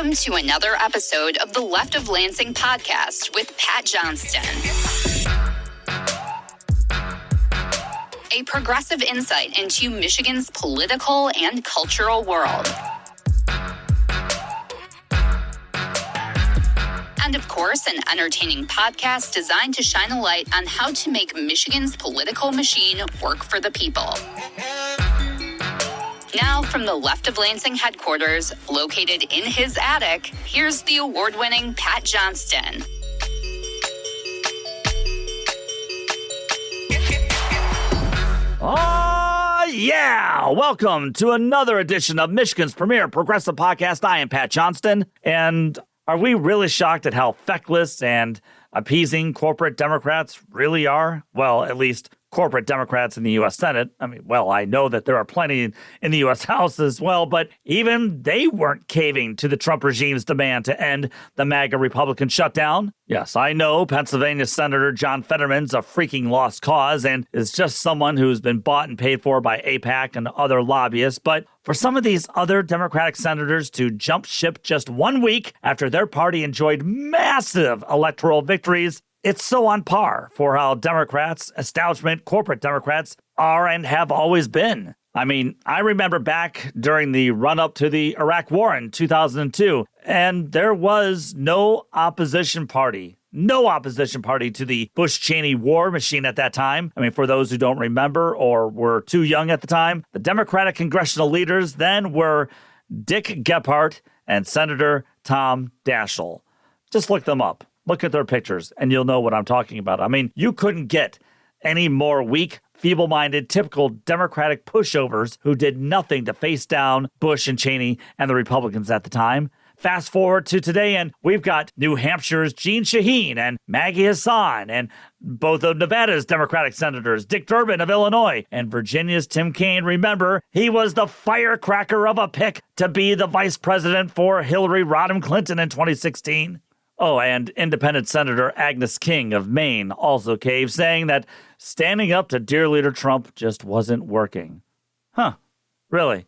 Welcome to another episode of the Left of Lansing podcast with Pat Johnston. A progressive insight into Michigan's political and cultural world. And of course, an entertaining podcast designed to shine a light on how to make Michigan's political machine work for the people. Now, from the Left of Lansing headquarters, located in his attic, here's the award-winning Pat Johnston. Oh, yeah! Welcome to another edition of Michigan's premier progressive podcast. I am Pat Johnston, and are we really shocked at how feckless and appeasing corporate Democrats really are? Well, at least corporate Democrats in the U.S. Senate. I mean, well, I know that there are plenty in the U.S. House as well, but even they weren't caving to the Trump regime's demand to end the MAGA Republican shutdown. Yes, I know Pennsylvania Senator John Fetterman's a freaking lost cause and is just someone who's been bought and paid for by AIPAC and other lobbyists, but for some of these other Democratic senators to jump ship just 1 week after their party enjoyed massive electoral victories, it's so on par for how Democrats, establishment corporate Democrats, are and have always been. I mean, I remember back during the run-up to the Iraq War in 2002, and there was no opposition party to the Bush-Cheney war machine at that time. I mean, for those who don't remember or were too young at the time, the Democratic congressional leaders then were Dick Gephardt and Senator Tom Daschle. Just look them up. Look at their pictures, and you'll know what I'm talking about. I mean, you couldn't get any more weak, feeble-minded, typical Democratic pushovers who did nothing to face down Bush and Cheney and the Republicans at the time. Fast forward to today, and we've got New Hampshire's Jeanne Shaheen and Maggie Hassan, and both of Nevada's Democratic senators, Dick Durbin of Illinois, and Virginia's Tim Kaine. Remember, he was the firecracker of a pick to be the vice president for Hillary Rodham Clinton in 2016. Oh, and independent Senator Agnes King of Maine also caved, saying that standing up to dear leader Trump just wasn't working. Huh, really?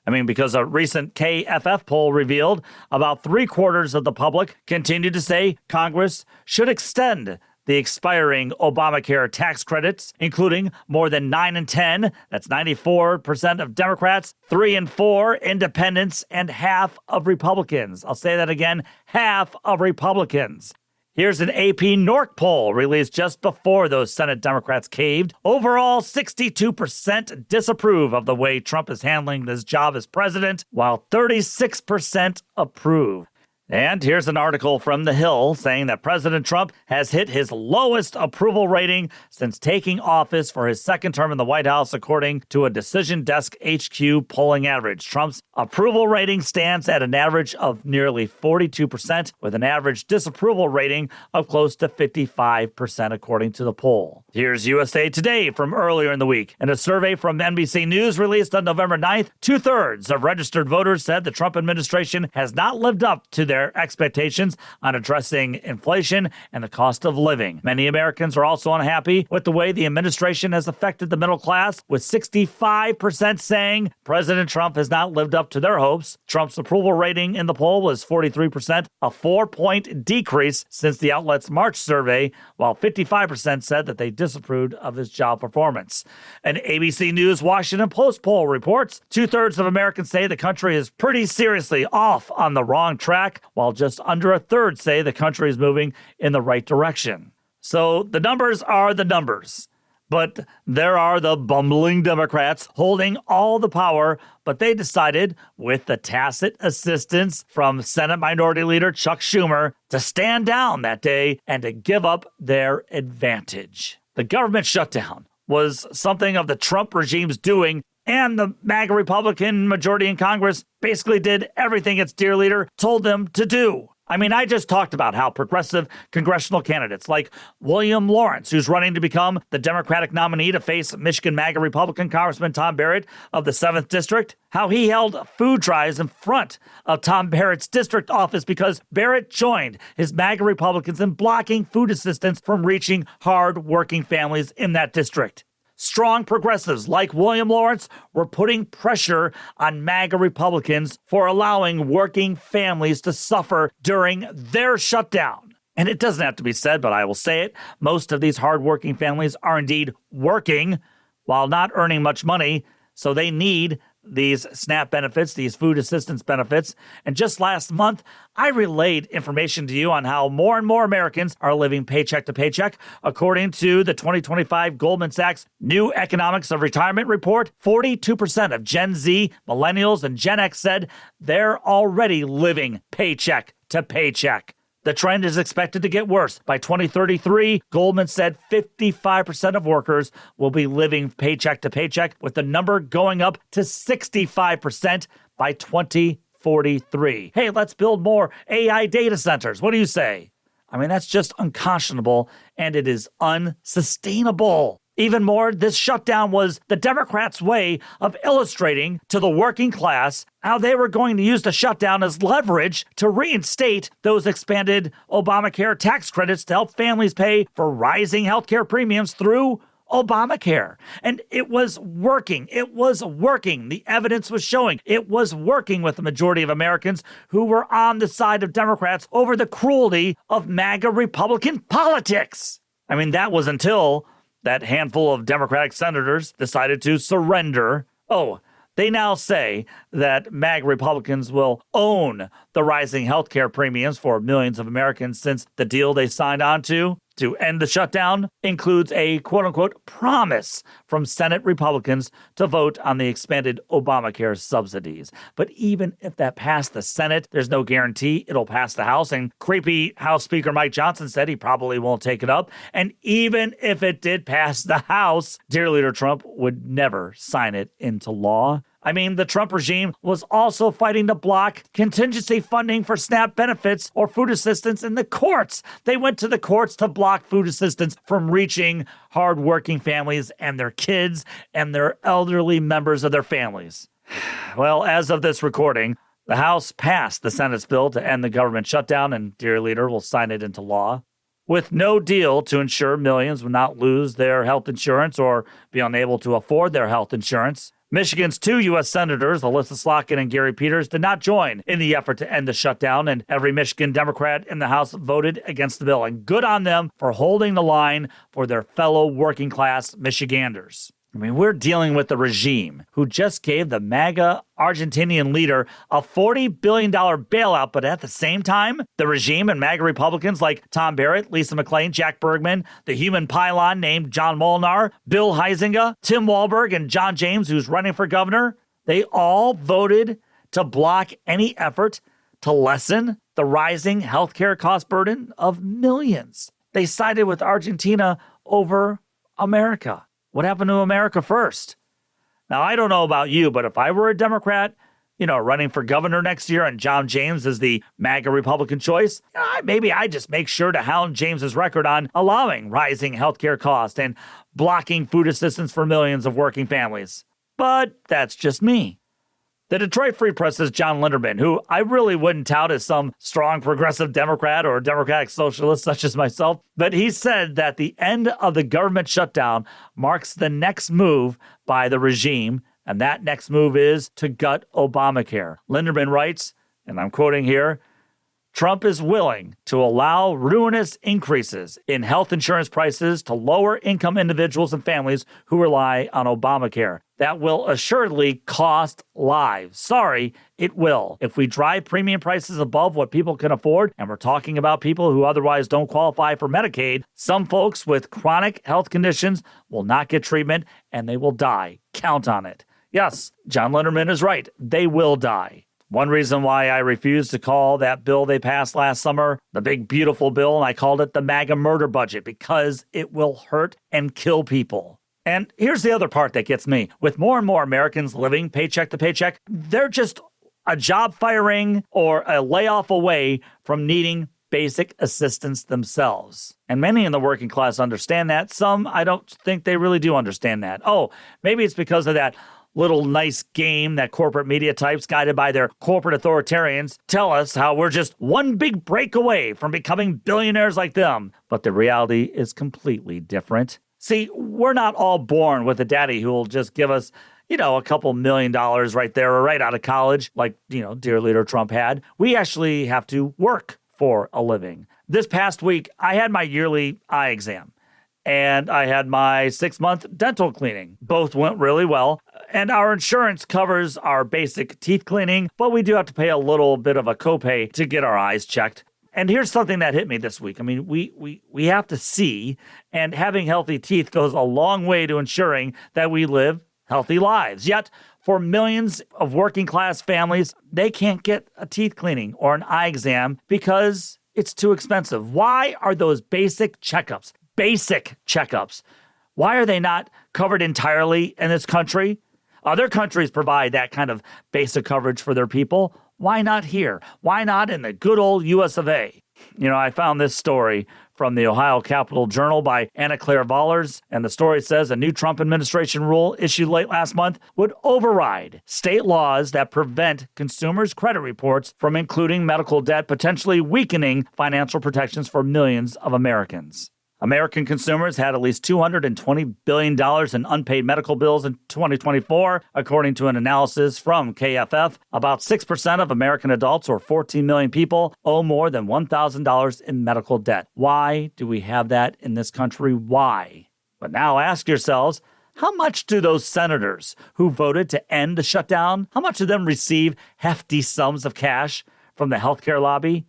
I mean, because a recent KFF poll revealed about 3/4 of the public continued to say Congress should extend the expiring Obamacare tax credits, including more than 9 in 10, that's 94% of Democrats, 3 in 4 independents, and half of Republicans. I'll say that again, half of Republicans. Here's an AP NORC poll released just before those Senate Democrats caved. Overall, 62% disapprove of the way Trump is handling his job as president, while 36% approve. And here's an article from The Hill saying that President Trump has hit his lowest approval rating since taking office for his second term in the White House, according to a Decision Desk HQ polling average. Trump's approval rating stands at an average of nearly 42%, with an average disapproval rating of close to 55%, according to the poll. Here's USA Today from earlier in the week. In a survey from NBC News released on November 9th, 2/3 of registered voters said the Trump administration has not lived up to their expectations on addressing inflation and the cost of living. Many Americans are also unhappy with the way the administration has affected the middle class, with 65% saying President Trump has not lived up to their hopes. Trump's approval rating in the poll was 43%, a 4-point decrease since the outlet's March survey, while 55% said that they disapproved of his job performance. An ABC News Washington Post poll reports 2/3 of Americans say the country is pretty seriously off on the wrong track, while just under 1/3 say the country is moving in the right direction. So the numbers are the numbers. But there are the bumbling Democrats holding all the power, but they decided, with the tacit assistance from Senate Minority Leader Chuck Schumer, to stand down that day and to give up their advantage. The government shutdown was something of the Trump regime's doing, and the MAGA Republican majority in Congress basically did everything its dear leader told them to do. I mean, I just talked about how progressive congressional candidates like William Lawrence, who's running to become the Democratic nominee to face Michigan MAGA Republican Congressman Tom Barrett of the 7th District, how he held food drives in front of Tom Barrett's district office because Barrett joined his MAGA Republicans in blocking food assistance from reaching hard-working families in that district. Strong progressives like William Lawrence were putting pressure on MAGA Republicans for allowing working families to suffer during their shutdown. And it doesn't have to be said, but I will say it. Most of these hardworking families are indeed working while not earning much money, so they need these SNAP benefits, these food assistance benefits. And just last month, I relayed information to you on how more and more Americans are living paycheck to paycheck. According to the 2025 Goldman Sachs New Economics of Retirement report, 42% of Gen Z, millennials, and Gen X said they're already living paycheck to paycheck. The trend is expected to get worse. By 2033, Goldman said 55% of workers will be living paycheck to paycheck, with the number going up to 65% by 2043. Hey, let's build more AI data centers. What do you say? I mean, that's just unconscionable, and it is unsustainable. Even more, this shutdown was the Democrats' way of illustrating to the working class how they were going to use the shutdown as leverage to reinstate those expanded Obamacare tax credits to help families pay for rising healthcare premiums through Obamacare. And it was working. It was working. The evidence was showing it was working with the majority of Americans who were on the side of Democrats over the cruelty of MAGA Republican politics. I mean, that was until that handful of Democratic senators decided to surrender. Oh, they now say that MAGA Republicans will own the rising healthcare premiums for millions of Americans, since the deal they signed on to end the shutdown includes a quote-unquote promise from Senate Republicans to vote on the expanded Obamacare subsidies. But even if that passed the Senate, there's no guarantee it'll pass the House, and creepy House Speaker Mike Johnson said he probably won't take it up. And even if it did pass the House, dear Leader Trump would never sign it into law. I mean, the Trump regime was also fighting to block contingency funding for SNAP benefits or food assistance in the courts. They went to the courts to block food assistance from reaching hardworking families and their kids and their elderly members of their families. Well, as of this recording, the House passed the Senate's bill to end the government shutdown, and dear Leader will sign it into law. With no deal to ensure millions will not lose their health insurance or be unable to afford their health insurance, Michigan's two U.S. senators, Elissa Slotkin and Gary Peters, did not join in the effort to end the shutdown, and every Michigan Democrat in the House voted against the bill. And good on them for holding the line for their fellow working-class Michiganders. I mean, we're dealing with the regime who just gave the MAGA Argentinian leader a $40 billion bailout, but at the same time, the regime and MAGA Republicans like Tom Barrett, Lisa McClain, Jack Bergman, the human pylon named John Molnar, Bill Huizenga, Tim Walberg, and John James, who's running for governor, they all voted to block any effort to lessen the rising healthcare cost burden of millions. They sided with Argentina over America. What happened to America first? Now, I don't know about you, but if I were a Democrat, running for governor next year and John James is the MAGA Republican choice, maybe I just make sure to hound James's record on allowing rising healthcare costs and blocking food assistance for millions of working families. But that's just me. The Detroit Free Press's John Linderman, who I really wouldn't tout as some strong progressive Democrat or Democratic socialist such as myself, but he said that the end of the government shutdown marks the next move by the regime, and that next move is to gut Obamacare. Linderman writes, and I'm quoting here, Trump is willing to allow ruinous increases in health insurance prices to lower-income individuals and families who rely on Obamacare. That will assuredly cost lives. Sorry, it will. If we drive premium prices above what people can afford, and we're talking about people who otherwise don't qualify for Medicaid, some folks with chronic health conditions will not get treatment and they will die. Count on it. Yes, John Linderman is right. They will die. One reason why I refused to call that bill they passed last summer the big beautiful bill, and I called it the MAGA murder budget, because it will hurt and kill people. And here's the other part that gets me. With more and more Americans living paycheck to paycheck, they're just a job firing or a layoff away from needing basic assistance themselves. And many in the working class understand that. Some, I don't think they really do understand that. Oh, maybe it's because of that little nice game that corporate media types guided by their corporate authoritarians tell us how we're just one big break away from becoming billionaires like them. But the reality is completely different. See, we're not all born with a daddy who will just give us, a couple $1 million right there or right out of college, like, dear leader Trump had. We actually have to work for a living. This past week, I had my yearly eye exam and I had my 6-month dental cleaning. Both went really well. And our insurance covers our basic teeth cleaning, but we do have to pay a little bit of a copay to get our eyes checked. And here's something that hit me this week. I mean, we have to see, and having healthy teeth goes a long way to ensuring that we live healthy lives. Yet, for millions of working class families, they can't get a teeth cleaning or an eye exam because it's too expensive. Why are those basic checkups, why are they not covered entirely in this country? Other countries provide that kind of basic coverage for their people. Why not here? Why not in the good old US of A? I found this story from the Ohio Capitol Journal by Anna Claire Vollers, and the story says a new Trump administration rule issued late last month would override state laws that prevent consumers' credit reports from including medical debt, potentially weakening financial protections for millions of Americans. American consumers had at least $220 billion in unpaid medical bills in 2024, according to an analysis from KFF. About 6% of American adults, or 14 million people, owe more than $1,000 in medical debt. Why do we have that in this country? Why? But now ask yourselves, how much do those senators who voted to end the shutdown, how much of them receive hefty sums of cash from the healthcare lobby?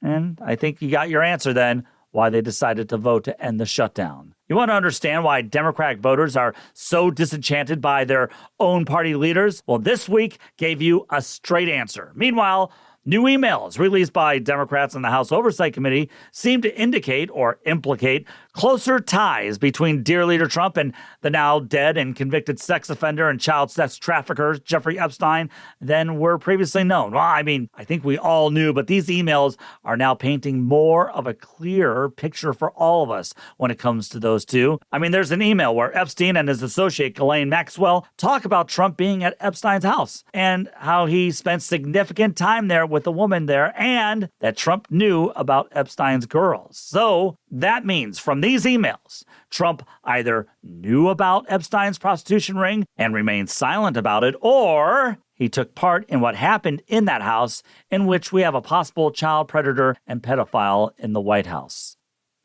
And I think you got your answer then. Why they decided to vote to end the shutdown. You want to understand why Democratic voters are so disenchanted by their own party leaders? Well, this week gave you a straight answer. Meanwhile, new emails released by Democrats in the House Oversight Committee seem to indicate or implicate closer ties between dear leader Trump and the now dead and convicted sex offender and child sex trafficker Jeffrey Epstein than were previously known. Well, I think we all knew, but these emails are now painting more of a clearer picture for all of us when it comes to those two. There's an email where Epstein and his associate Ghislaine Maxwell talk about Trump being at Epstein's house and how he spent significant time there with a woman there and that Trump knew about Epstein's girls. So that means from these emails, Trump either knew about Epstein's prostitution ring and remained silent about it, or he took part in what happened in that house in which we have a possible child predator and pedophile in the White House.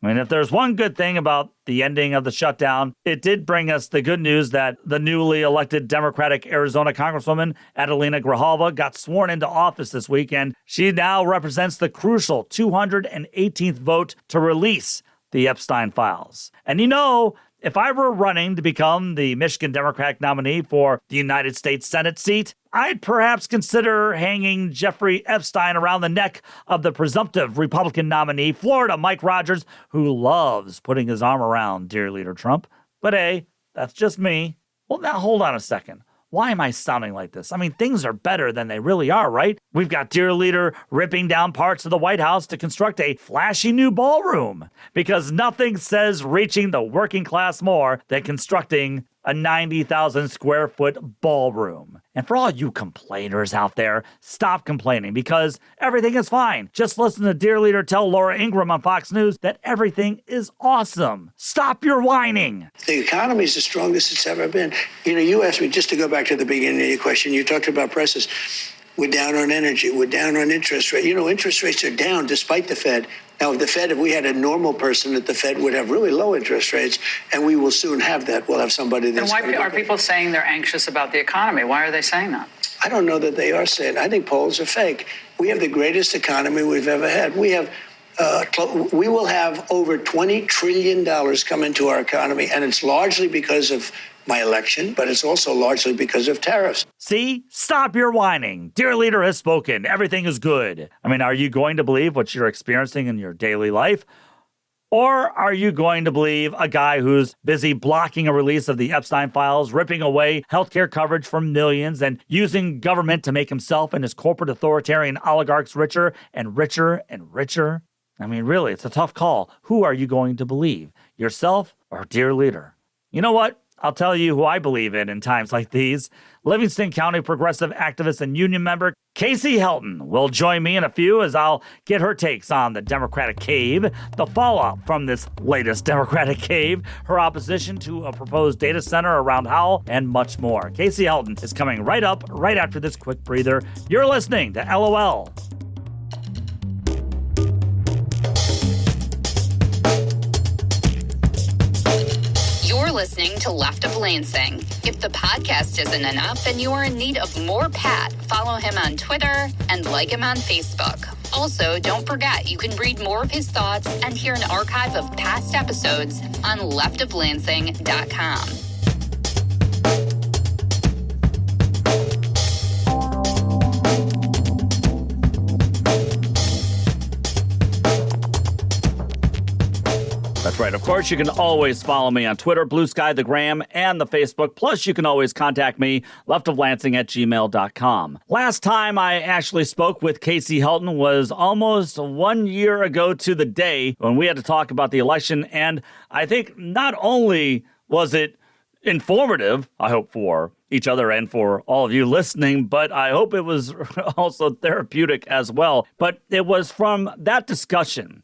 If there's one good thing about the ending of the shutdown, it did bring us the good news that the newly elected Democratic Arizona Congresswoman Adelina Grijalva got sworn into office this week, and she now represents the crucial 218th vote to release the Epstein files. And if I were running to become the Michigan Democratic nominee for the United States Senate seat, I'd perhaps consider hanging Jeffrey Epstein around the neck of the presumptive Republican nominee, Florida Mike Rogers, who loves putting his arm around dear leader Trump. But hey, that's just me. Well, now hold on a second. Why am I sounding like this? Things are better than they really are, right? We've got dear leader ripping down parts of the White House to construct a flashy new ballroom, because nothing says reaching the working class more than constructing a 90,000 square foot ballroom. And for all you complainers out there, stop complaining because everything is fine. Just listen to dear leader tell Laura Ingraham on Fox News that everything is awesome. Stop your whining. The economy is the strongest it's ever been. You asked me, just to go back to the beginning of your question, you talked about prices. We're down on energy. We're down on interest rate. Interest rates are down despite the Fed. Now, if we had a normal person at the Fed, would have really low interest rates, and we will soon have that. We'll have somebody that's... And why are people saying they're anxious about the economy? Why are they saying that? I don't know that they are saying. I think polls are fake. We have the greatest economy we've ever had. We will have over $20 trillion come into our economy, and it's largely because of my election, but it's also largely because of tariffs. See? Stop your whining. Dear leader has spoken. Everything is good. Are you going to believe what you're experiencing in your daily life? Or are you going to believe a guy who's busy blocking a release of the Epstein files, ripping away healthcare coverage from millions, and using government to make himself and his corporate authoritarian oligarchs richer and richer and richer? Really, it's a tough call. Who are you going to believe? Yourself or dear leader? You know what? I'll tell you who I believe in times like these. Livingston County progressive activist and union member Kasey Helton will join me in a few as I'll get her takes on the Democratic cave, the fallout from this latest Democratic cave, her opposition to a proposed data center around Howell, and much more. Kasey Helton is coming right up, right after this quick breather. You're listening to LOL. You're listening to Left of Lansing. If the podcast isn't enough and you are in need of more Pat, follow him on Twitter and like him on Facebook. Also, don't forget you can read more of his thoughts and hear an archive of past episodes on leftoflansing.com. That's right. Of course, you can always follow me on Twitter, Blue Sky, the Gram, and the Facebook. Plus, you can always contact me, leftoflansing@gmail.com. Last time I actually spoke with Kasey Helton was almost 1 year ago to the day when we had to talk about the election. And I think not only was it informative, I hope for each other and for all of you listening, but I hope it was also therapeutic as well. But it was from that discussion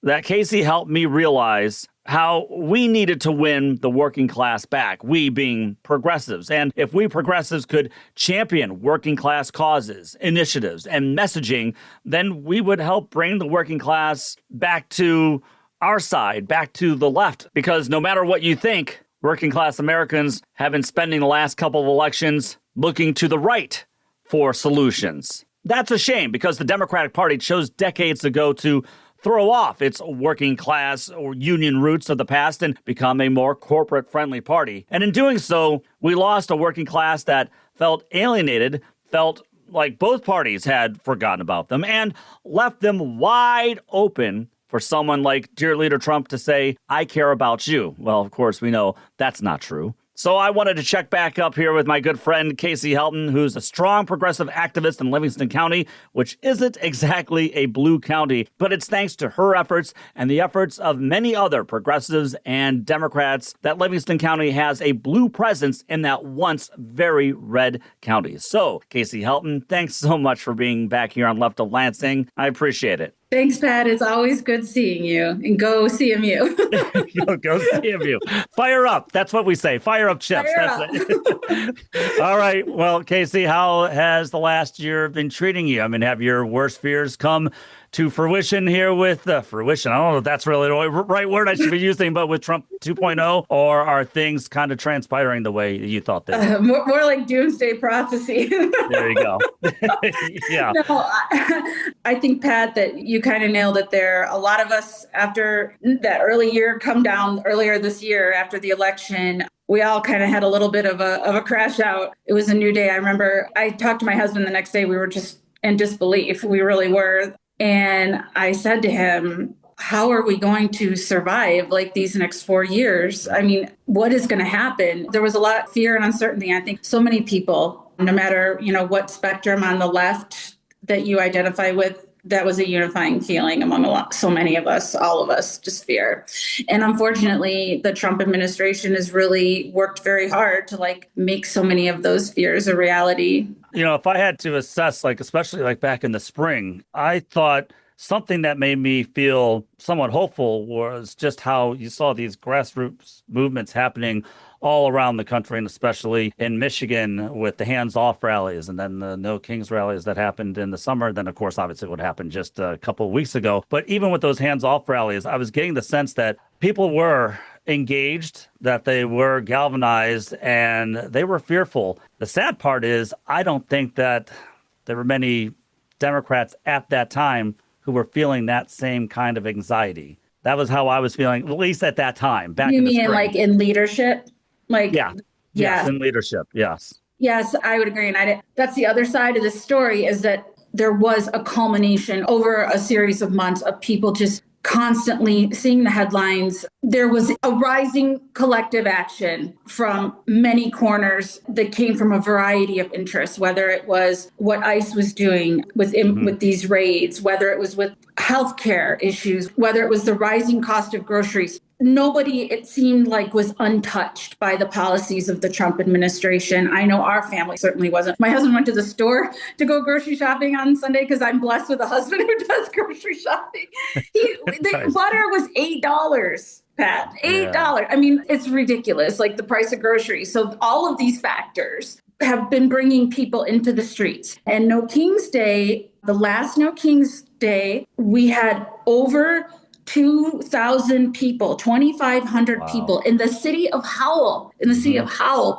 that Kasey helped me realize how we needed to win the working class back, we being progressives. And if we progressives could champion working class causes, initiatives, and messaging, then we would help bring the working class back to our side, back to the left. Because no matter what you think, working class Americans have been spending the last couple of elections looking to the right for solutions. That's a shame because the Democratic Party chose decades ago to throw off its working class or union roots of the past and become a more corporate-friendly party. And in doing so, we lost a working class that felt alienated, felt like both parties had forgotten about them, and left them wide open for someone like dear leader Trump to say, I care about you. Well, of course, we know that's not true. So I wanted to check back up here with my good friend Kasey Helton, who's a strong progressive activist in Livingston County, which isn't exactly a blue county, but it's thanks to her efforts and the efforts of many other progressives and Democrats that Livingston County has a blue presence in that once very red county. So, Kasey Helton, thanks so much for being back here on Left of Lansing. I appreciate it. Thanks, Pat. It's always good seeing you. And go CMU. Go CMU. Fire up. That's what we say. Fire up, chips. Fire That's it. All right. Well, Kasey, how has the last year been treating you? I mean, have your worst fears come to fruition here with fruition? I don't know if that's really the right word I should be using, but with Trump 2.0, or are things kind of transpiring the way you thought they were? More like doomsday prophecy. There you go. Yeah. No, I think, Pat, that you kind of nailed it there. A lot of us, after that early year come down earlier this year, after the election, we all kind of had a little bit of a crash out. It was a new day. I remember I talked to my husband the next day. We were just in disbelief. We really were. And I said to him, how are we going to survive like these next 4 years? I mean, what is going to happen? There was a lot of fear and uncertainty. I think so many people, no matter, what spectrum on the left that you identify with, that was a unifying feeling among so many of us, all of us, just fear. And unfortunately, the Trump administration has really worked very hard to make so many of those fears a reality. If I had to assess, especially back in the spring, I thought something that made me feel somewhat hopeful was just how you saw these grassroots movements happening all around the country, and especially in Michigan with the hands-off rallies and then the No Kings rallies that happened in the summer. Then, of course, obviously what happened just a couple of weeks ago. But even with those hands-off rallies, I was getting the sense that people were engaged, that they were galvanized, and they were fearful. The sad part is I don't think that there were many Democrats at that time who were feeling that same kind of anxiety. That was how I was feeling, at least at that time. Back you in the mean spring. In leadership? Yes, in leadership, yes. Yes, I would agree. And that's the other side of the story, is that there was a culmination over a series of months of people just constantly seeing the headlines. There was a rising collective action from many corners that came from a variety of interests, whether it was what ICE was doing with these raids, whether it was with healthcare issues, whether it was the rising cost of groceries. nobody, it seemed like, was untouched by the policies of the Trump administration. I know our family certainly wasn't. My husband went to the store to go grocery shopping on Sunday because I'm blessed with a husband who does grocery shopping. The butter was $8. Pat, $8. Yeah. I mean, it's ridiculous, like the price of groceries. So all of these factors have been bringing people into the streets. And No King's Day, the last No King's Day, we had over 2,000 people, 2,500 people in the city of Howell,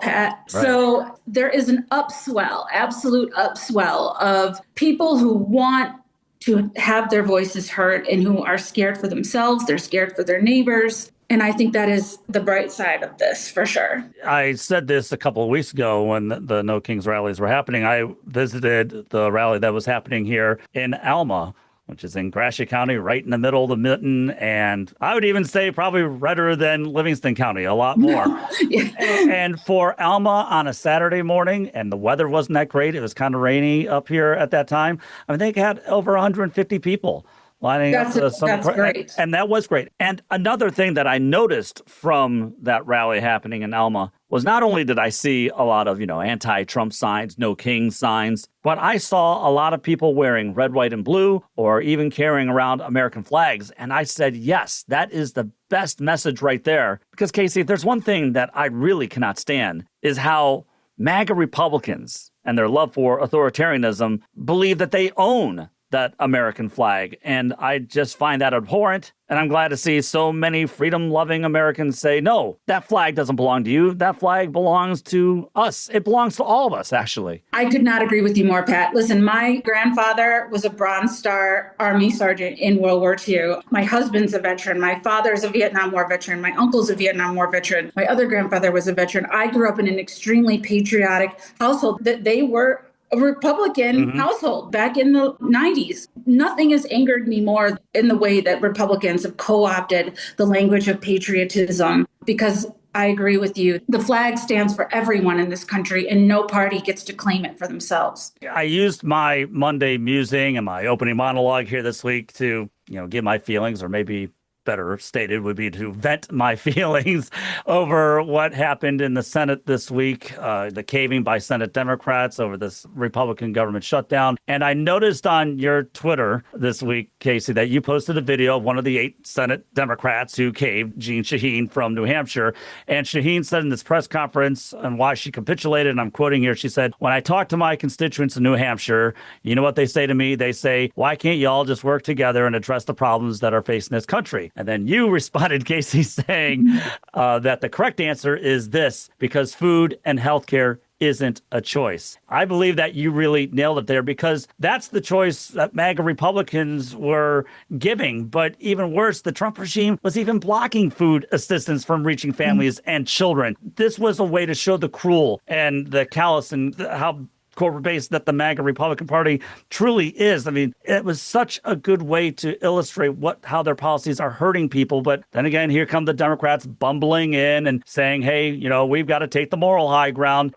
Pat. Right. So there is an upswell, absolute upswell of people who want to have their voices heard and who are scared for themselves. They're scared for their neighbors. And I think that is the bright side of this, for sure. I said this a couple of weeks ago when the No Kings rallies were happening. I visited the rally that was happening here in Alma, which is in Gratiot County, right in the middle of the mitten. And I would even say probably redder than Livingston County, a lot more. Yeah. And for Alma on a Saturday morning, and the weather wasn't that great. It was kind of rainy up here at that time. I mean, they had over 150 people lining up. That's great. And that was great. And another thing that I noticed from that rally happening in Alma was not only did I see a lot of, anti-Trump signs, no king signs, but I saw a lot of people wearing red, white, and blue, or even carrying around American flags. And I said, yes, that is the best message right there. Because, Kasey, if there's one thing that I really cannot stand is how MAGA Republicans and their love for authoritarianism believe that they own that American flag. And I just find that abhorrent. And I'm glad to see so many freedom-loving Americans say, no, that flag doesn't belong to you. That flag belongs to us. It belongs to all of us, actually. I could not agree with you more, Pat. Listen, my grandfather was a Bronze Star Army sergeant in World War II. My husband's a veteran. My father's a Vietnam War veteran. My uncle's a Vietnam War veteran. My other grandfather was a veteran. I grew up in an extremely patriotic household that they were a Republican household back in the 90s. Nothing has angered me more in the way that Republicans have co-opted the language of patriotism, because I agree with you. The flag stands for everyone in this country, and no party gets to claim it for themselves. I used my Monday musing and my opening monologue here this week to, give my feelings, or maybe better stated would be to vent my feelings over what happened in the Senate this week, the caving by Senate Democrats over this Republican government shutdown. And I noticed on your Twitter this week, Kasey, that you posted a video of one of the 8 Senate Democrats who caved, Jeanne Shaheen from New Hampshire. And Shaheen said in this press conference on why she capitulated, and I'm quoting here, she said, "When I talk to my constituents in New Hampshire, you know what they say to me? They say, why can't you all just work together and address the problems that are facing this country?" And then you responded, Kasey, saying that the correct answer is this: because food and healthcare isn't a choice. I believe that you really nailed it there, because that's the choice that MAGA Republicans were giving. But even worse, the Trump regime was even blocking food assistance from reaching families and children. This was a way to show the cruel and the callous and how corporate-based that the MAGA Republican Party truly is. I mean, it was such a good way to illustrate how their policies are hurting people. But then again, here come the Democrats bumbling in and saying, hey, we've got to take the moral high ground.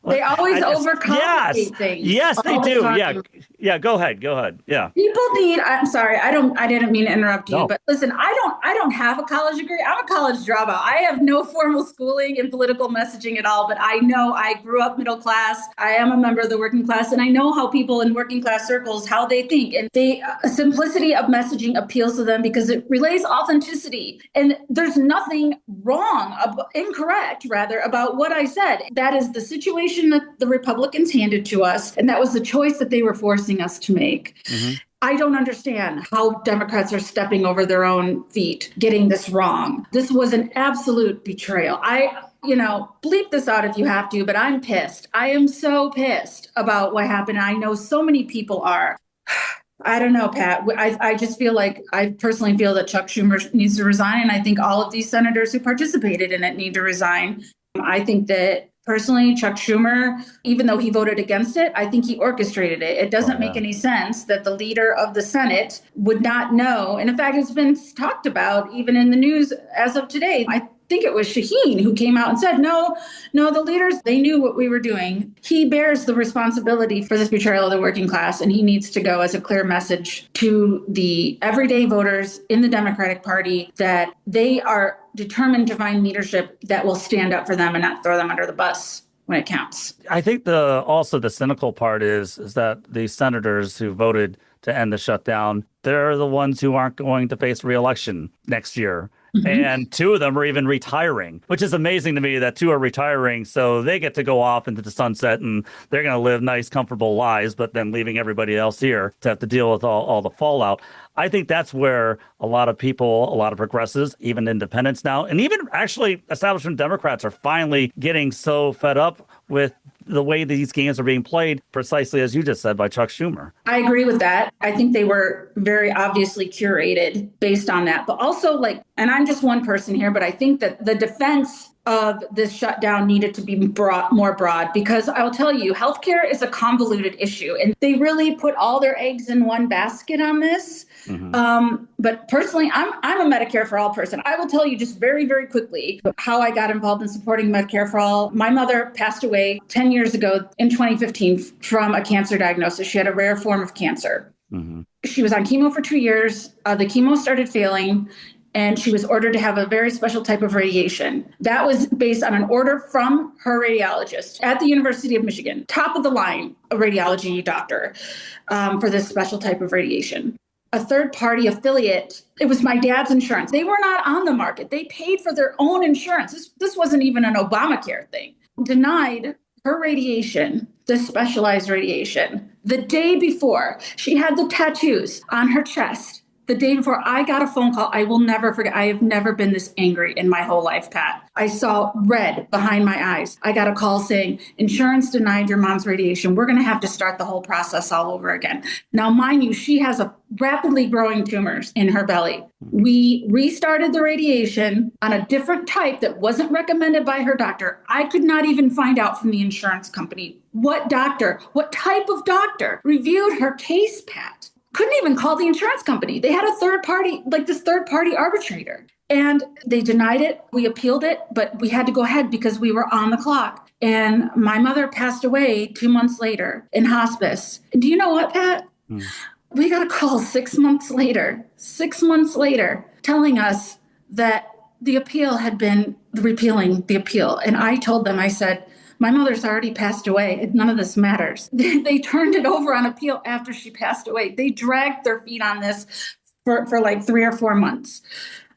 They always overcomplicate things. Yes, they do. Yeah. Go ahead. Yeah. People need. I'm sorry. I didn't mean to interrupt you, but listen. I don't have a college degree. I'm a college dropout. I have no formal schooling in political messaging at all. But I know I grew up middle class. I am a member of the working class, and I know how people in working class circles, how they think, and the simplicity of messaging appeals to them because it relays authenticity. And there's nothing incorrect about what I said. That is the situation that the Republicans handed to us, and that was the choice that they were forcing us to make. I don't understand how Democrats are stepping over their own feet, getting this wrong. This was an absolute betrayal. Bleep this out if you have to, but I'm pissed. I am so pissed about what happened. I know so many people are. I don't know, Pat. I just feel like, I personally feel that Chuck Schumer needs to resign, and I think all of these senators who participated in it need to resign. I think that personally, Chuck Schumer, even though he voted against it, I think he orchestrated it. It doesn't make any sense that the leader of the Senate would not know. And in fact, it's been talked about even in the news as of today. think it was Shaheen who came out and said, no, the leaders, they knew what we were doing. He bears the responsibility for this betrayal of the working class, and he needs to go as a clear message to the everyday voters in the Democratic Party that they are determined to find leadership that will stand up for them and not throw them under the bus when it counts. I think also the cynical part is that the senators who voted to end the shutdown, they're the ones who aren't going to face re-election next year. And two of them are even retiring, which is amazing to me that two are retiring. So they get to go off into the sunset and they're going to live nice, comfortable lives, but then leaving everybody else here to have to deal with all the fallout. I think that's where a lot of people, a lot of progressives, even independents now, and even actually establishment Democrats are finally getting so fed up with the way these games are being played, precisely as you just said, by Chuck Schumer. I agree with that. I think they were very obviously curated based on that. But also, and I'm just one person here, but I think that the defense of this shutdown needed to be brought more broad, because I will tell you, healthcare is a convoluted issue, and they really put all their eggs in one basket on this. But personally, I'm a Medicare for All person. I will tell you just very, very quickly how I got involved in supporting Medicare for All. My mother passed away 10 years ago in 2015 from a cancer diagnosis. She had a rare form of cancer. She was on chemo for 2 years. The chemo started failing, and she was ordered to have a very special type of radiation. That was based on an order from her radiologist at the University of Michigan, top of the line, a radiology doctor, for this special type of radiation. A third-party affiliate, it was my dad's insurance. They were not on the market. They paid for their own insurance. This wasn't even an Obamacare thing. Denied her radiation, this specialized radiation, the day before. She had the tattoos on her chest. The day before, I got a phone call. I will never forget. I have never been this angry in my whole life, Pat. I saw red behind my eyes. I got a call saying, insurance denied your mom's radiation. We're going to have to start the whole process all over again. Now, mind you, she has a rapidly growing tumors in her belly. We restarted the radiation on a different type that wasn't recommended by her doctor. I could not even find out from the insurance company what type of doctor reviewed her case, Pat. Couldn't even call the insurance company. They had a third party arbitrator, and they denied it. We appealed it, but we had to go ahead because we were on the clock. And my mother passed away 2 months later in hospice. And do you know what, Pat? We got a call 6 months later, telling us that the appeal had been repealing the appeal. And I told them, I said, my mother's already passed away. None of this matters. They turned it over on appeal after she passed away. They dragged their feet on this for like 3 or 4 months.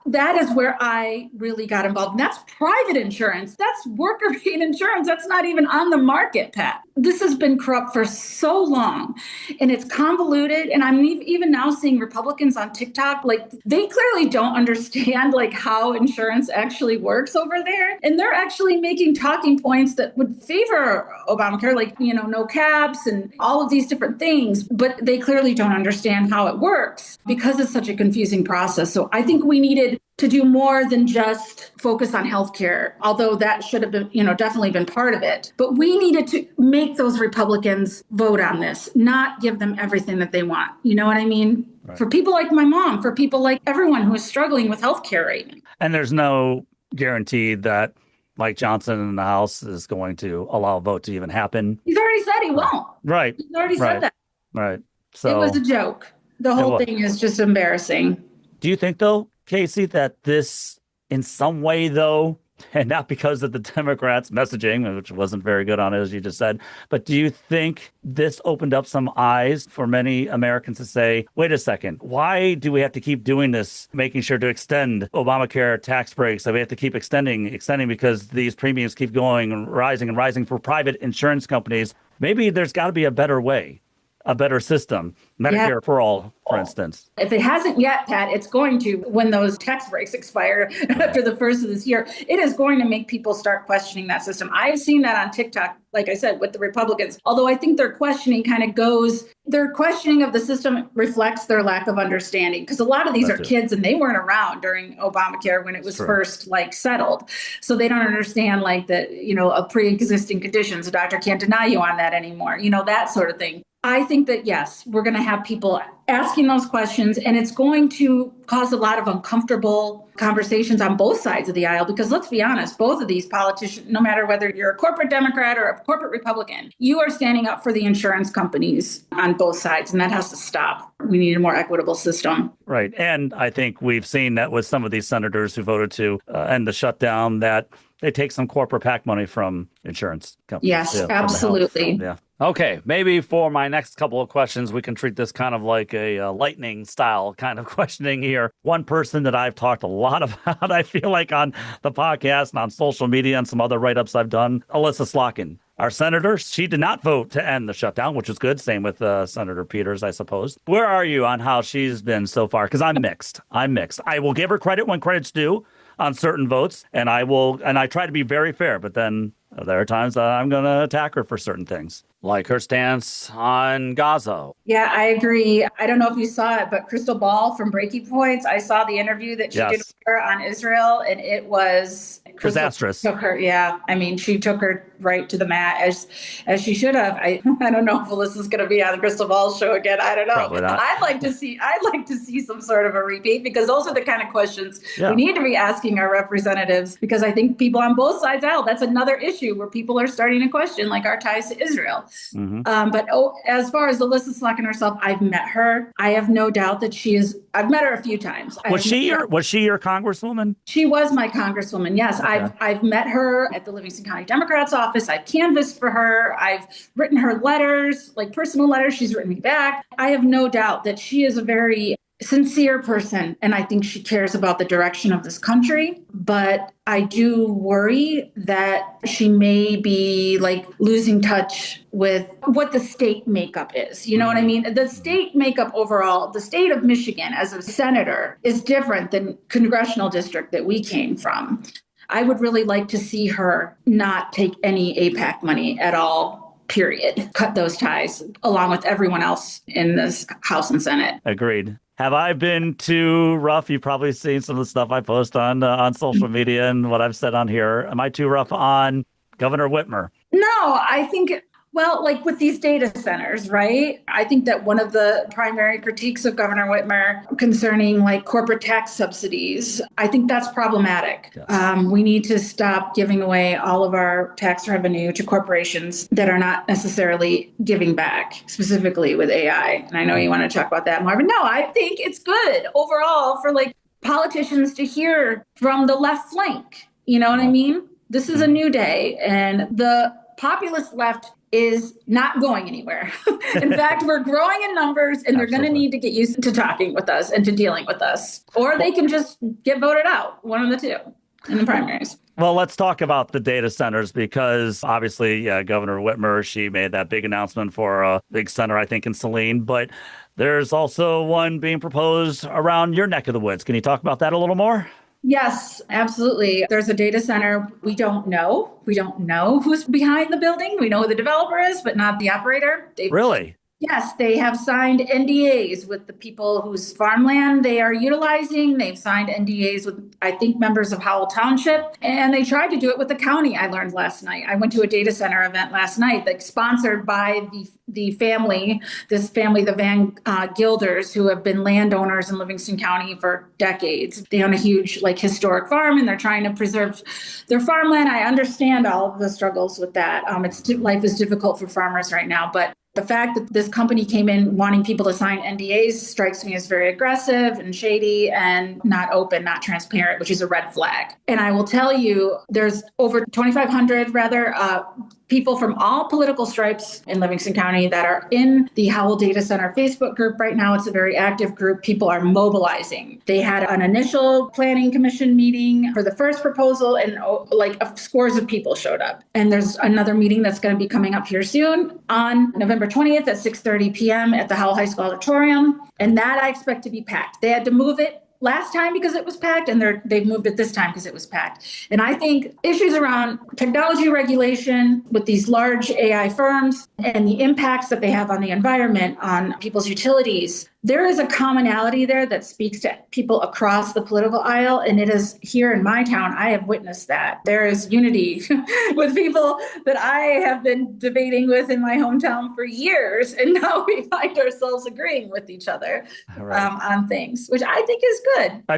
That is where I really got involved. And that's private insurance. That's worker paid insurance. That's not even on the market, Pat. This has been corrupt for so long, and it's convoluted. And I'm even now seeing Republicans on TikTok, they clearly don't understand how insurance actually works over there. And they're actually making talking points that would favor Obamacare, no caps and all of these different things. But they clearly don't understand how it works because it's such a confusing process. So I think we needed to do more than just focus on healthcare, although that should have been, definitely been part of it. But we needed to make those Republicans vote on this, not give them everything that they want. You know what I mean? Right. For people like my mom, for people like everyone who is struggling with healthcare right now. And there's no guarantee that Mike Johnson in the House is going to allow a vote to even happen. He's already said he won't. Right. He's already said that. Right. So it was a joke. The whole thing is just embarrassing. Do you think, though, Kasey, that this in some way, though, and not because of the Democrats' messaging, which wasn't very good on it, as you just said, but do you think this opened up some eyes for many Americans to say, wait a second, why do we have to keep doing this, making sure to extend Obamacare tax breaks that we have to keep extending because these premiums keep going and rising for private insurance companies? Maybe there's got to be a better way, a better system, Medicare for all, for instance. If it hasn't yet, Pat, it's going to, when those tax breaks expire after the first of this year, it is going to make people start questioning that system. I've seen that on TikTok, like I said, with the Republicans, although I think their questioning their questioning of the system reflects their lack of understanding, because a lot of these are kids and they weren't around during Obamacare when it was first settled. So they don't understand a pre-existing conditions. A doctor can't deny you on that anymore, that sort of thing. I think that, yes, we're going to have people asking those questions, and it's going to cause a lot of uncomfortable conversations on both sides of the aisle, because let's be honest, both of these politicians, no matter whether you're a corporate Democrat or a corporate Republican, you are standing up for the insurance companies on both sides, and that has to stop. We need a more equitable system. Right. And I think we've seen that with some of these senators who voted to end the shutdown, that they take some corporate PAC money from insurance companies. Yes, absolutely. Yeah. Okay, maybe for my next couple of questions, we can treat this kind of like a lightning style kind of questioning here. One person that I've talked a lot about, I feel like on the podcast and on social media and some other write-ups I've done, Elissa Slotkin. Our senator, she did not vote to end the shutdown, which is good. Same with Senator Peters, I suppose. Where are you on how she's been so far? Because I'm mixed. I will give her credit when credit's due on certain votes, and I try to be very fair, but then there are times that I'm going to attack her for certain things, like her stance on Gaza. Yeah, I agree. I don't know if you saw it, but Crystal Ball from Breaking Points, I saw the interview that she did with her on Israel, and it was disastrous. She took her right to the mat as she should have. I don't know if Elissa's going to be on the Crystal Ball show again. I don't know. Probably not. I'd like to see some sort of a repeat, because those are the kind of questions we need to be asking our representatives, because I think people on both sides out, that's another issue where people are starting to question like our ties to Israel. Mm-hmm. But as far as Elissa Slotkin herself, I've met her. I have no doubt that I've met her a few times. Was she your congresswoman? She was my congresswoman. Yes. Okay. I've met her at the Livingston County Democrat's office. I've canvassed for her. I've written her letters, like personal letters. She's written me back. I have no doubt that she is a very sincere person, and I think she cares about the direction of this country. But I do worry that she may be like losing touch with what the state makeup is. You know what I mean? The state makeup overall, the state of Michigan as a senator is different than congressional district that we came from. I would really like to see her not take any APAC money at all, period. Cut those ties along with everyone else in this House and Senate. Agreed. Have I been too rough? You've probably seen some of the stuff I post on social media and what I've said on here. Am I too rough on Governor Whitmer? No, I think, well, like with these data centers, right? I think that one of the primary critiques of Governor Whitmer concerning like corporate tax subsidies, I think that's problematic. Yes. We need to stop giving away all of our tax revenue to corporations that are not necessarily giving back, specifically with AI. And I know you want to talk about that more, but no, I think it's good overall for like politicians to hear from the left flank. You know what I mean? This is a new day, and the populist left is not going anywhere. In fact, we're growing in numbers, and they're going to need to get used to talking with us and to dealing with us. Or they can just get voted out, one of the two, in the primaries. Well, let's talk about the data centers, because obviously, Governor Whitmer, she made that big announcement for a big center, I think, in Saline. But there's also one being proposed around your neck of the woods. Can you talk about that a little more? Yes, absolutely. There's a data center. We don't know who's behind the building. We know who the developer is, but not the operator. Really? Yes, they have signed NDAs with the people whose farmland they are utilizing. They've signed NDAs with, I think, members of Howell Township, and they tried to do it with the county, I learned last night. I went to a data center event last night that's sponsored by the family, the Van Gilders, who have been landowners in Livingston County for decades. They own a huge, historic farm, and they're trying to preserve their farmland. I understand all of the struggles with that. Life is difficult for farmers right now, but the fact that this company came in wanting people to sign NDAs strikes me as very aggressive and shady and not open, not transparent, which is a red flag. And I will tell you, there's over 2,500 people from all political stripes in Livingston County that are in the Howell Data Center Facebook group. Right now, it's a very active group. People are mobilizing. They had an initial planning commission meeting for the first proposal, and scores of people showed up. And there's another meeting that's going to be coming up here soon on November 20th at 6:30 p.m. at the Howell High School Auditorium. And that I expect to be packed. They had to move it last time because it was packed, and they've moved it this time because it was packed. And I think issues around technology regulation with these large AI firms and the impacts that they have on the environment, on people's utilities, there is a commonality there that speaks to people across the political aisle. And it is here in my town, I have witnessed that. There is unity with people that I have been debating with in my hometown for years. And now we find ourselves agreeing with each other on things, which I think is good. I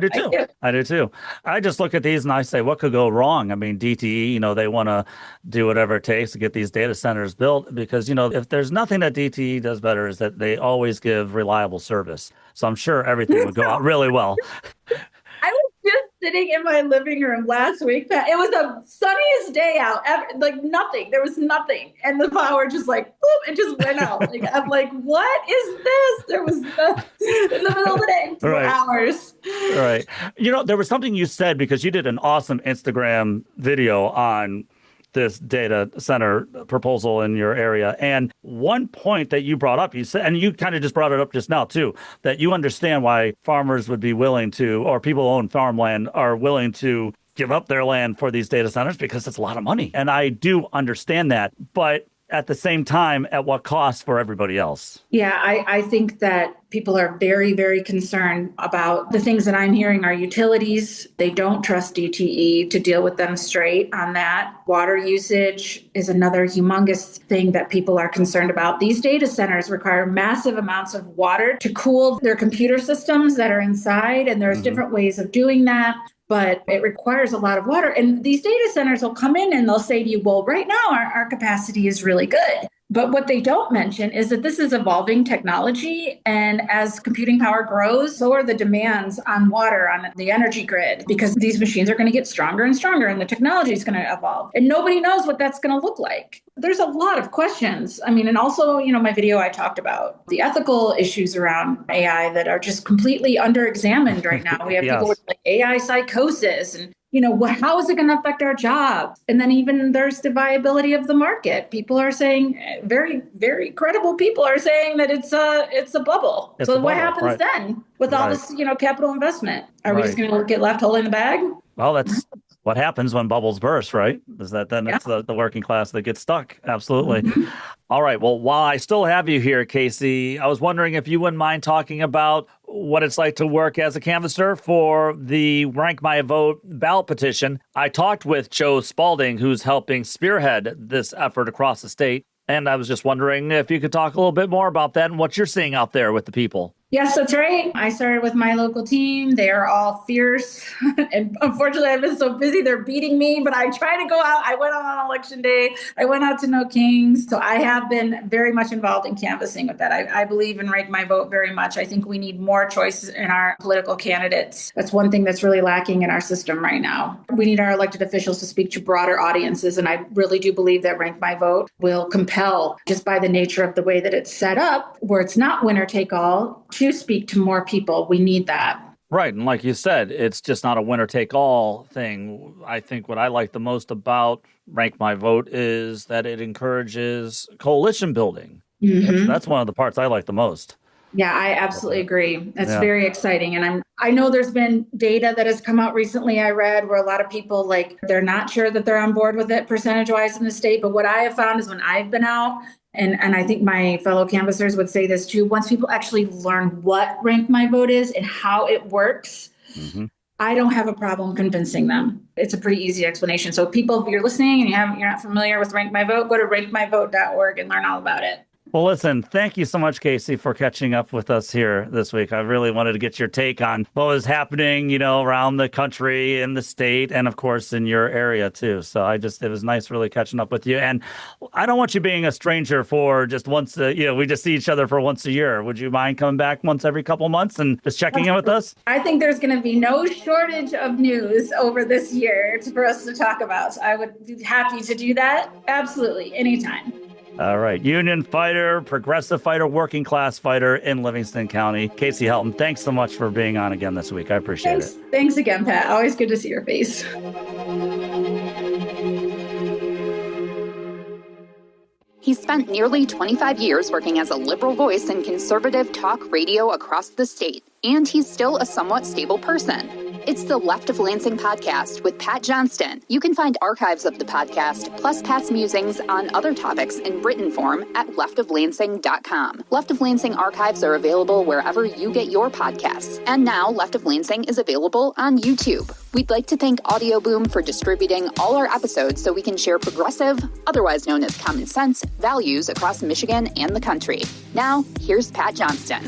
do too. I just look at these and I say, what could go wrong? I mean, DTE, they want to do whatever it takes to get these data centers built because, if there's nothing that DTE does better is that they always give reliable service. So I'm sure everything would go out really well. I was just sitting in my living room last week. It was the sunniest day out ever, like nothing. There was nothing. And the power just boop, it just went out. I'm like, what is this? There was in the middle of the day, 2 hours. Right. There was something you said because you did an awesome Instagram video on this data center proposal in your area. And one point that you brought up, you said, and you kind of just brought it up just now too, that you understand why farmers would be willing to, or people who own farmland are willing to give up their land for these data centers because it's a lot of money. And I do understand that. But at the same time, at what cost for everybody else? Yeah, I think that people are very, very concerned about the things that I'm hearing are utilities. They don't trust DTE to deal with them straight on that. Water usage is another humongous thing that people are concerned about. These data centers require massive amounts of water to cool their computer systems that are inside, and there's different ways of doing that. But it requires a lot of water. And these data centers will come in and they'll say to you, well, right now our capacity is really good. But what they don't mention is that this is evolving technology. And as computing power grows, so are the demands on water, on the energy grid, because these machines are going to get stronger and stronger and the technology is going to evolve. And nobody knows what that's going to look like. There's a lot of questions. I mean, and also, my video, I talked about the ethical issues around AI that are just completely under-examined right now. We have people with AI psychosis and how is it going to affect our jobs? And then even there's the viability of the market. People are saying, very, very credible people are saying that it's a bubble. What happens then with all this, capital investment? Are we just going to get left holding the bag? Well, that's what happens when bubbles burst, right? Is that then it's the working class that gets stuck. Absolutely. All right. Well, while I still have you here, Kasey, I was wondering if you wouldn't mind talking about what it's like to work as a canvasser for the Rank My Vote ballot petition. I talked with Joe Spalding, who's helping spearhead this effort across the state. And I was just wondering if you could talk a little bit more about that and what you're seeing out there with the people. Yes, that's right. I started with my local team. They are all fierce. And unfortunately, I've been so busy, they're beating me. But I try to go out. I went out on election day. I went out to No Kings. So I have been very much involved in canvassing with that. I believe in Rank My Vote very much. I think we need more choices in our political candidates. That's one thing that's really lacking in our system right now. We need our elected officials to speak to broader audiences. And I really do believe that Rank My Vote will compel, just by the nature of the way that it's set up, where it's not winner take all, to speak to more people. We need that. Right. And like you said, it's just not a winner take all thing. I think what I like the most about Rank My Vote is that it encourages coalition building. That's one of the parts I like the most. Yeah, I absolutely agree. It's very exciting. And I know there's been data that has come out recently, I read, where a lot of people, they're not sure that they're on board with it percentage-wise in the state. But what I have found is when I've been out, and I think my fellow canvassers would say this too, once people actually learn what Rank My Vote is and how it works, I don't have a problem convincing them. It's a pretty easy explanation. So people, if you're listening and you're not familiar with Rank My Vote, go to rankmyvote.org and learn all about it. Well, listen, thank you so much, Kasey, for catching up with us here this week. I really wanted to get your take on what was happening, around the country, in the state, and of course in your area too. So it was nice really catching up with you. And I don't want you being a stranger for just once, we just see each other for once a year. Would you mind coming back once every couple months and just checking in with us? I think there's going to be no shortage of news over this year for us to talk about. So I would be happy to do that. Absolutely. Anytime. All right. Union fighter, progressive fighter, working class fighter in Livingston County. Kasey Helton, thanks so much for being on again this week. I appreciate it. Thanks again, Pat. Always good to see your face. He spent nearly 25 years working as a liberal voice in conservative talk radio across the state, and he's still a somewhat stable person. It's the Left of Lansing podcast with Pat Johnston. You can find archives of the podcast, plus Pat's musings on other topics in written form at leftoflansing.com. Left of Lansing archives are available wherever you get your podcasts. And now Left of Lansing is available on YouTube. We'd like to thank Audio Boom for distributing all our episodes so we can share progressive, otherwise known as common sense, values across Michigan and the country. Now, here's Pat Johnston.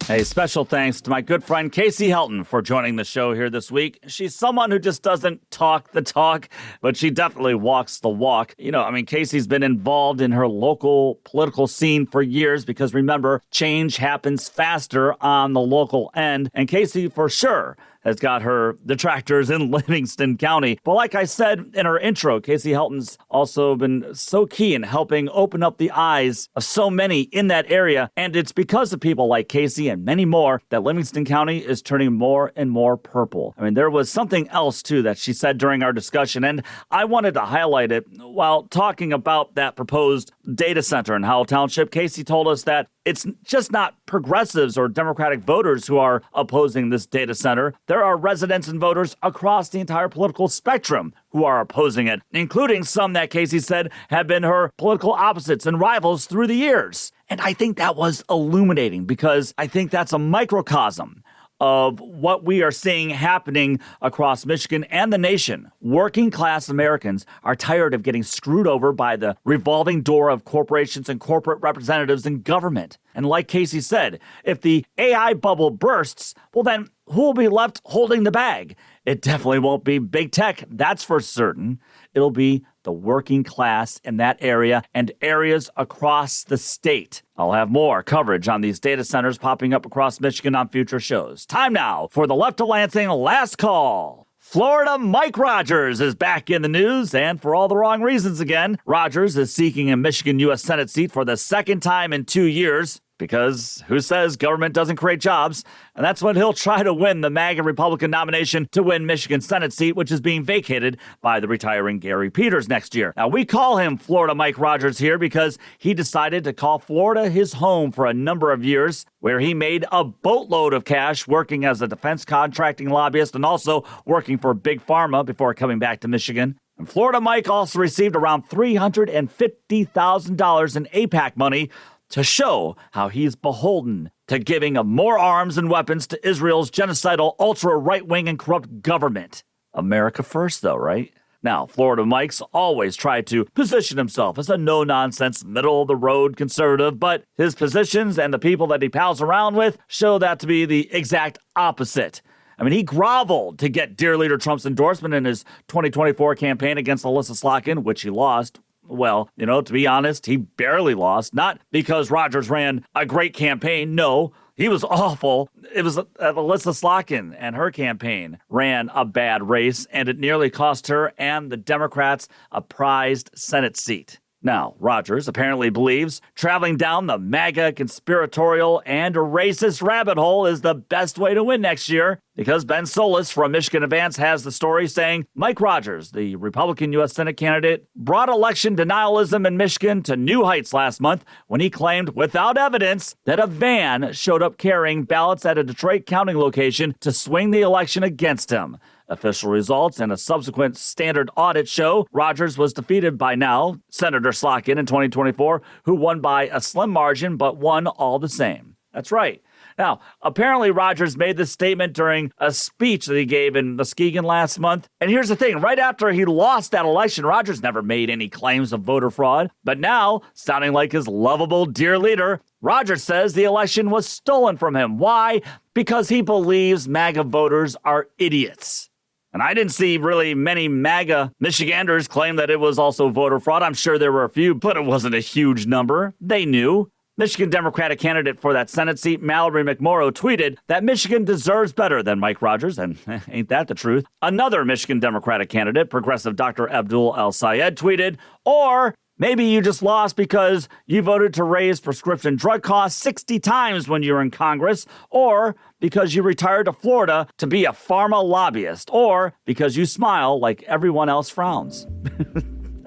A special thanks to my good friend Kasey Helton for joining the show here this week. She's someone who just doesn't talk the talk, but she definitely walks the walk. Kasey's been involved in her local political scene for years because, remember, change happens faster on the local end. And Kasey, for sure, has got her detractors in Livingston County. But like I said in her intro, Kasey Helton's also been so key in helping open up the eyes of so many in that area. And it's because of people like Kasey and many more that Livingston County is turning more and more purple. There was something else, too, that she said during our discussion, and I wanted to highlight it while talking about that proposed data center in Howell Township. Kasey told us that it's just not progressives or Democratic voters who are opposing this data center. There are residents and voters across the entire political spectrum who are opposing it, including some that Kasey said have been her political opposites and rivals through the years. And I think that was illuminating because I think that's a microcosm of what we are seeing happening across Michigan and the nation. Working class Americans are tired of getting screwed over by the revolving door of corporations and corporate representatives in government. And like Kasey said, if the AI bubble bursts, well then who will be left holding the bag? It definitely won't be big tech, that's for certain. It'll be the working class in that area and areas across the state. I'll have more coverage on these data centers popping up across Michigan on future shows. Time now for the Left of Lansing Last Call. Florida Mike Rogers is back in the news, and for all the wrong reasons again. Rogers is seeking a Michigan U.S. Senate seat for the second time in 2 years. Because who says government doesn't create jobs? And that's when he'll try to win the MAGA Republican nomination to win Michigan's Senate seat, which is being vacated by the retiring Gary Peters next year. Now, we call him Florida Mike Rogers here because he decided to call Florida his home for a number of years, where he made a boatload of cash working as a defense contracting lobbyist and also working for Big Pharma before coming back to Michigan. And Florida Mike also received around $350,000 in AIPAC money to show how he's beholden to giving of more arms and weapons to Israel's genocidal, ultra-right-wing and corrupt government. America first, though, right? Now, Florida Mike's always tried to position himself as a no-nonsense, middle-of-the-road conservative, but his positions and the people that he pals around with show that to be the exact opposite. He groveled to get dear leader Trump's endorsement in his 2024 campaign against Elissa Slotkin, which he lost. Well, to be honest, he barely lost. Not because Rogers ran a great campaign. No, he was awful. It was Elissa Slotkin and her campaign ran a bad race, and it nearly cost her and the Democrats a prized Senate seat. Now, Rogers apparently believes traveling down the MAGA conspiratorial and racist rabbit hole is the best way to win next year, because Ben Solis from Michigan Advance has the story saying Mike Rogers, the Republican U.S. Senate candidate, brought election denialism in Michigan to new heights last month when he claimed without evidence that a van showed up carrying ballots at a Detroit counting location to swing the election against him. Official results and a subsequent standard audit show Rogers was defeated by now Senator Slotkin in 2024, who won by a slim margin but won all the same. That's right. Now, apparently Rogers made this statement during a speech that he gave in Muskegon last month. And here's the thing, right after he lost that election, Rogers never made any claims of voter fraud. But now, sounding like his lovable dear leader, Rogers says the election was stolen from him. Why? Because he believes MAGA voters are idiots. And I didn't see really many MAGA Michiganders claim that it was also voter fraud. I'm sure there were a few, but it wasn't a huge number. They knew. Michigan Democratic candidate for that Senate seat, Mallory McMorrow, tweeted that Michigan deserves better than Mike Rogers, and ain't that the truth? Another Michigan Democratic candidate, progressive Dr. Abdul El-Sayed, tweeted, or Maybe you just lost because you voted to raise prescription drug costs 60 times when you were in Congress, or because you retired to Florida to be a pharma lobbyist, or because you smile like everyone else frowns.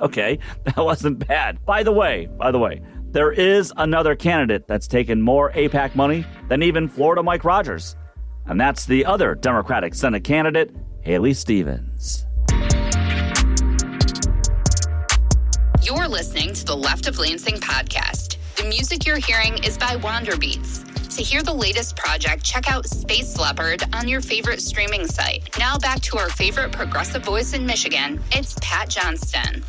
Okay, that wasn't bad. By the way, there is another candidate that's taken more AIPAC money than even Florida Mike Rogers, and that's the other Democratic Senate candidate, Haley Stevens. You're listening to the Left of Lansing podcast. The music you're hearing is by Wander Beats. To hear the latest project, check out Space Leopard on your favorite streaming site. Now back to our favorite progressive voice in Michigan. It's Pat Johnston.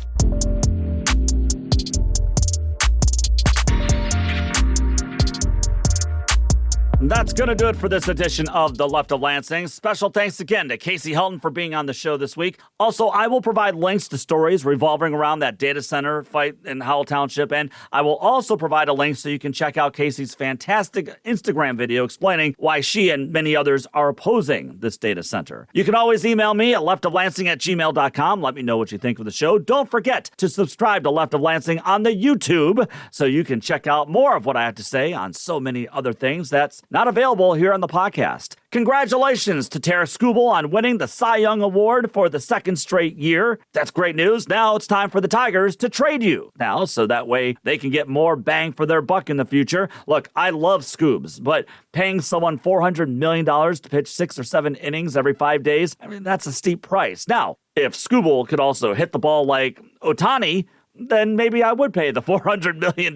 That's going to do it for this edition of The Left of Lansing. Special thanks again to Kasey Helton for being on the show this week. Also, I will provide links to stories revolving around that data center fight in Howell Township, and I will also provide a link so you can check out Kasey's fantastic Instagram video explaining why she and many others are opposing this data center. You can always email me at leftoflansing@gmail.com. Let me know what you think of the show. Don't forget to subscribe to Left of Lansing on the YouTube so you can check out more of what I have to say on so many other things that's not available here on the podcast. Congratulations to Tara Skubal on winning the Cy Young Award for the second straight year. That's great news. Now it's time for the Tigers to trade you now, so that way they can get more bang for their buck in the future. Look, I love Scoobs, but paying someone $400 million to pitch 6 or 7 innings every 5 days, I mean, that's a steep price. Now, if Skubal could also hit the ball like Ohtani, then maybe I would pay the $400 million.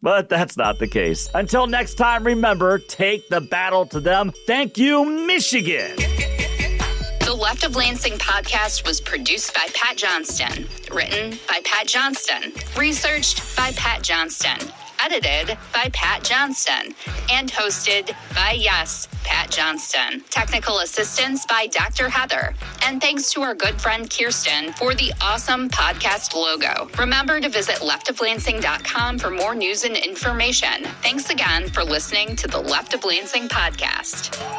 But that's not the case. Until next time, remember, take the battle to them. Thank you, Michigan. The Left of Lansing podcast was produced by Pat Johnston. Written by Pat Johnston. Researched by Pat Johnston. Edited by Pat Johnston. And hosted by, yes, Pat Johnston. Technical assistance by Dr. Heather. And thanks to our good friend Kirsten for the awesome podcast logo. Remember to visit leftoflansing.com for more news and information. Thanks again for listening to the Left of Lansing podcast.